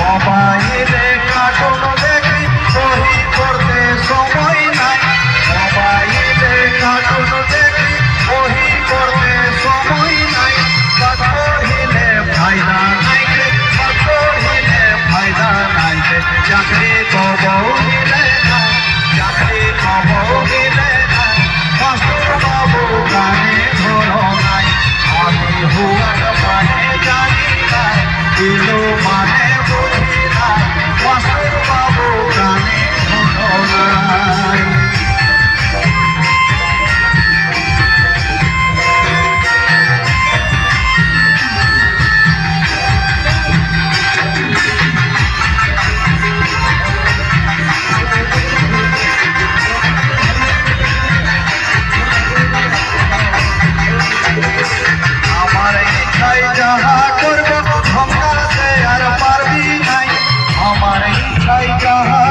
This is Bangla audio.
মোবাইলে কার্টুন দেখি বই পড়তে সময় নাই। মোবাইলে কার্টুন দেখি বই পড়তে সময় নাই। পড়িলে ফায়দা নাই, পড়িলে ফায়দা নাই। চাকরি খবর দিলে না, চাকরি খবর দিলে না। মাস্টার বাবু গানে ধরো নাই। আমি হুয়ার মানে জানি না, দিলো মানে বুঝি না। মাস্টার বাবু গানে ধরো নাই। আমার ইচ্ছায় যাহা করব ধমকাতে আর পারবি নাই। আমার ইচ্ছায় যাহা